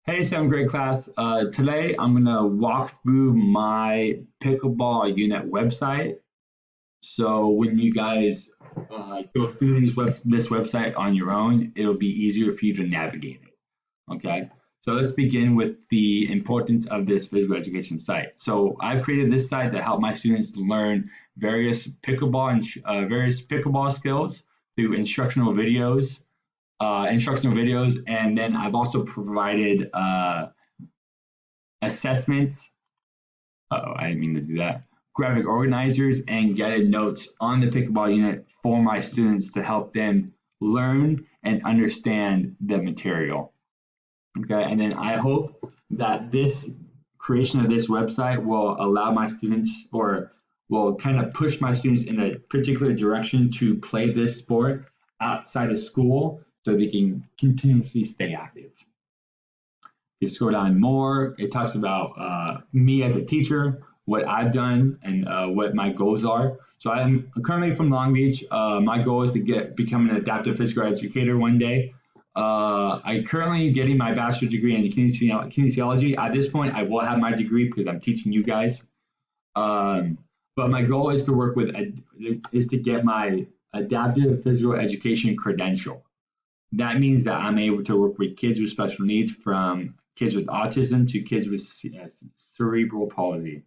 Hey, seventh grade class. Today I'm gonna walk through my pickleball unit website. So when you guys go through this website on your own, it'll be easier for you to navigate it. Okay. So let's begin with the importance of this physical education site. So I've created this site to help my students learn various pickleball skills through instructional videos, and then I've also provided assessments. I didn't mean to do that. Graphic organizers and guided notes on the pickleball unit for my students to help them learn and understand the material. Okay, and then I hope that this creation of this website will allow my students or will kind of push my students in a particular direction to play this sport outside of school so they can continuously stay active. You scroll down more, it talks about me as a teacher, what I've done, and what my goals are. So I'm currently from Long Beach. My goal is to become an adaptive physical educator one day. I'm currently getting my bachelor's degree in kinesiology. At this point, I will have my degree because I'm teaching you guys. But my goal is to get my adaptive physical education credential. That means that I'm able to work with kids with special needs, from kids with autism to kids with cerebral palsy.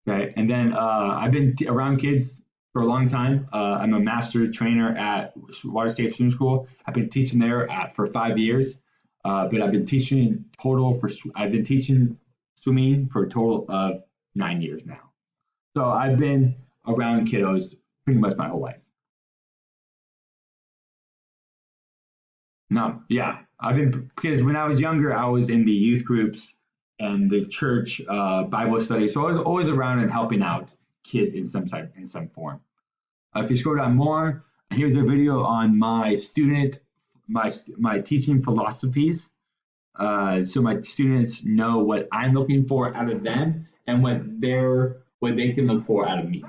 Okay, and then I've been around kids for a long time. I'm a master trainer at Water State Swim School. I've been teaching there for 5 years, but I've been teaching swimming for a total of 9 years now. So I've been around kiddos pretty much my whole life. No, yeah, I've been because when I was younger, I was in the youth groups and the church Bible study, so I was always around and helping out kids in some form. If you scroll down more, here's a video on my teaching philosophies, so my students know what I'm looking for out of them and what they can look for out of me.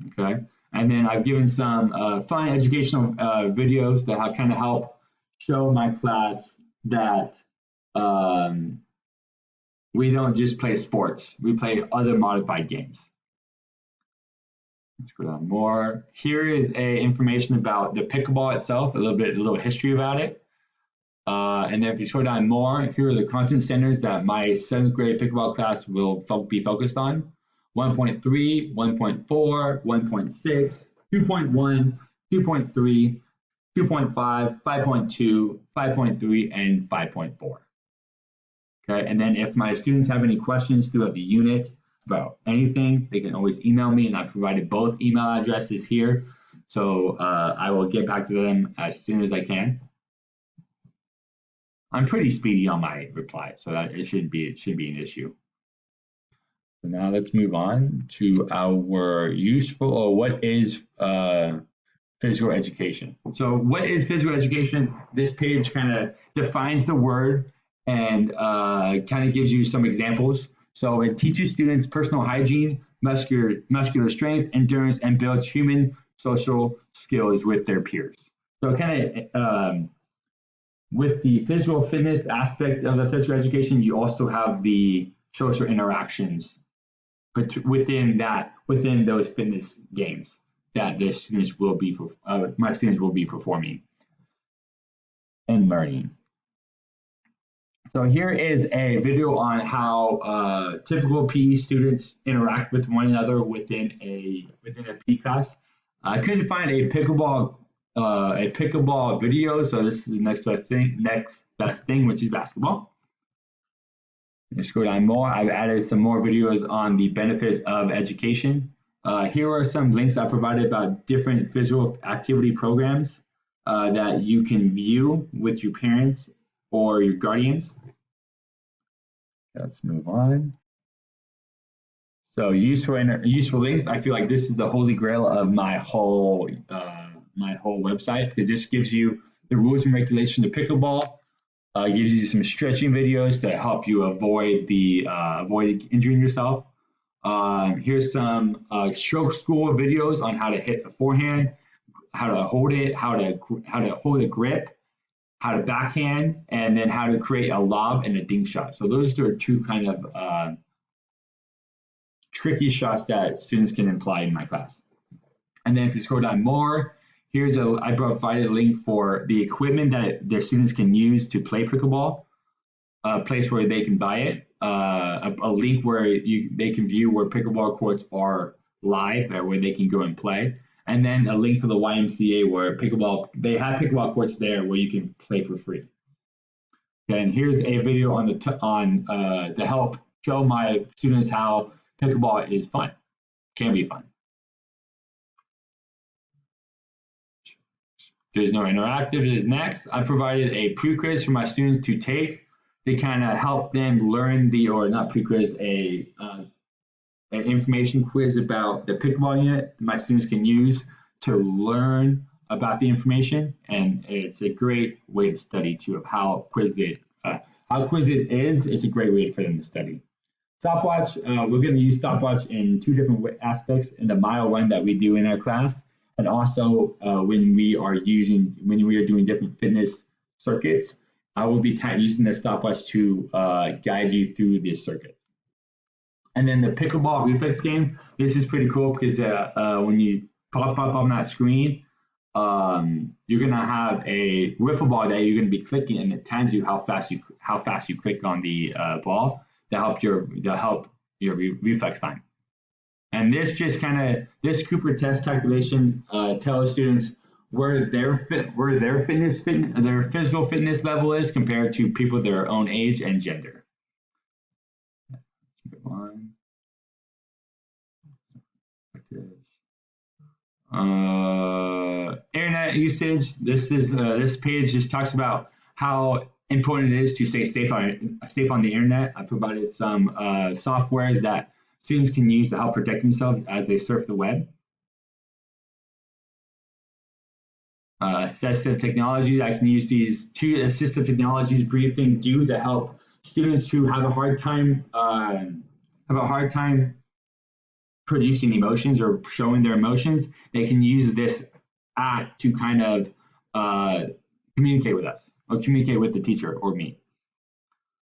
Okay, and then I've given some fun educational videos that kind of help show my class that um, we don't just play sports; we play other modified games. Let's go down more. Here is information about the pickleball itself, a little history about it. And then if you scroll down more, here are the content centers that my seventh grade pickleball class will be focused on: 1.3, 1.4, 1.6, 2.1, 2.3, 2.5, 5.2, 5.3, and 5.4. Okay, and then if my students have any questions throughout the unit about anything, they can always email me, and I've provided both email addresses here. So I will get back to them as soon as I can. I'm pretty speedy on my reply, so that it shouldn't be an issue. So now let's move on to our useful, or what is physical education. So what is physical education? This page kind of defines the word and kind of gives you some examples. So it teaches students personal hygiene, muscular strength, endurance, and builds human social skills with their peers. So kind of with the physical fitness aspect of the physical education, you also have the social interactions within those fitness games that my students will be performing and learning. So here is a video on how typical PE students interact with one another within a PE class. I couldn't find a pickleball video, so this is the next best thing, which is basketball. Let's go down more. I've added some more videos on the benefits of education. Here are some links I provided about different physical activity programs that you can view with your parents or your guardians. Let's move on. So useful links. I feel like this is the holy grail of my whole website, because this gives you the rules and regulations of pickleball. Gives you some stretching videos to help you avoid injuring yourself. Here's some stroke school videos on how to hit a forehand, how to hold it, how to hold a grip, how to backhand, and then how to create a lob and a dink shot. So those are two kind of tricky shots that students can apply in my class. And then if you scroll down more, I provided a link for the equipment that their students can use to play pickleball, a place where they can buy it, a link where they can view where pickleball courts are live, where they can go and play, and then a link for the YMCA where they have pickleball courts there where you can play for free. Okay, and here's a video on to help show my students how pickleball is fun, can be fun. There's no interactive. Is next. I provided a pre-quiz for my students to take to kind of help them learn not pre-quiz, an information quiz about the pickleball unit my students can use to learn about the information, and it's a great way to study too of how Quizlet is. It's a great way for them to study. Stopwatch. We're going to use stopwatch in two different aspects in the mile run that we do in our class. And also when we are doing different fitness circuits, I will be using the stopwatch to guide you through this circuit. And then the pickleball reflex game, this is pretty cool because when you pop up on that screen, you're gonna have a wiffle ball that you're gonna be clicking, and it tells you how fast you click on the ball to help your reflex time. And this Cooper test calculation tells students where their physical fitness level is compared to people their own age and gender. Let's move on. Internet usage. This page just talks about how important it is to stay safe on the internet. I provided some softwares that students can use to help protect themselves as they surf the web. Assistive technologies. I can use these two assistive technologies, Breathe and Do, to help students who have a hard time producing emotions or showing their emotions. They can use this app to kind of communicate with us or communicate with the teacher or me.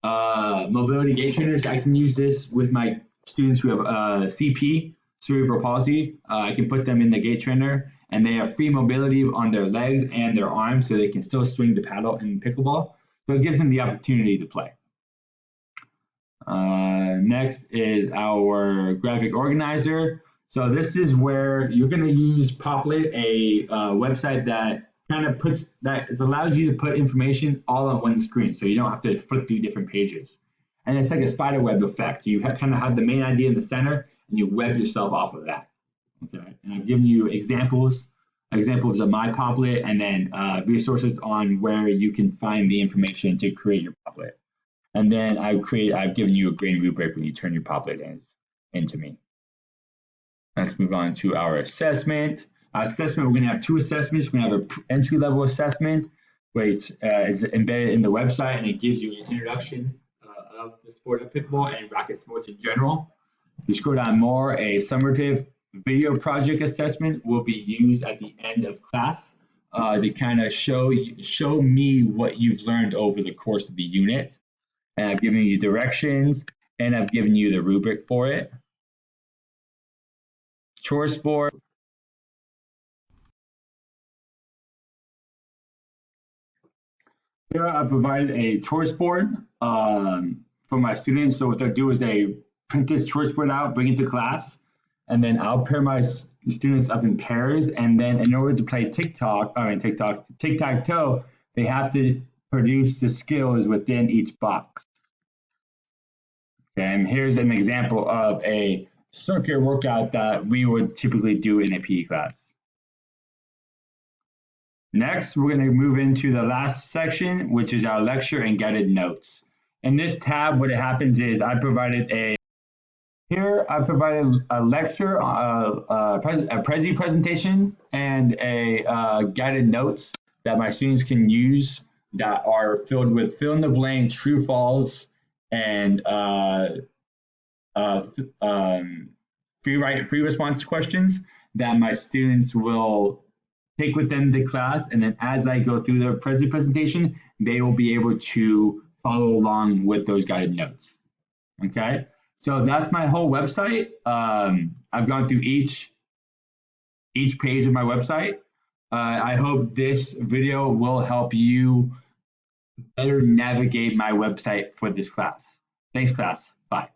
Mobility gait trainers. I can use this with my students who have CP, cerebral palsy. I can put them in the gait trainer, and they have free mobility on their legs and their arms, so they can still swing the paddle in pickleball. So it gives them the opportunity to play. Next is our graphic organizer. So this is where you're going to use Poplet, a website that allows you to put information all on one screen, so you don't have to flip through different pages. And it's like a spider web effect. You kind of have the main idea in the center, and you web yourself off of that. Okay, and I've given you examples of my Poplet, and then resources on where you can find the information to create your Poplet. And then I've given you a green rubric when you turn your Poplet into me. Let's move on to our assessment. We're going to have two assessments. We're going to have an entry-level assessment, which is embedded in the website, and it gives you an introduction of the sport of pickleball and racket sports in general. If you scroll down more, a summative video project assessment will be used at the end of class to kind of show me what you've learned over the course of the unit. And I've given you directions, and I've given you the rubric for it. Chore sport. Here I provided a choice board for my students. So what they'll do is they print this choice board out, bring it to class, and then I'll pair my students up in pairs. And then in order to play tic-tac-toe, they have to produce the skills within each box. Okay, and here's an example of a circuit workout that we would typically do in a PE class. Next, we're going to move into the last section, which is our lecture and guided notes. In this tab, what happens is I provided a lecture, a Prezi presentation, and a guided notes that my students can use that are filled with fill-in-the-blank true false and free response questions that my students will take with them the class, and then as I go through the presentation, they will be able to follow along with those guided notes. Okay, so that's my whole website. I've gone through each page of my website. I hope this video will help you better navigate my website for this class. Thanks, class. Bye.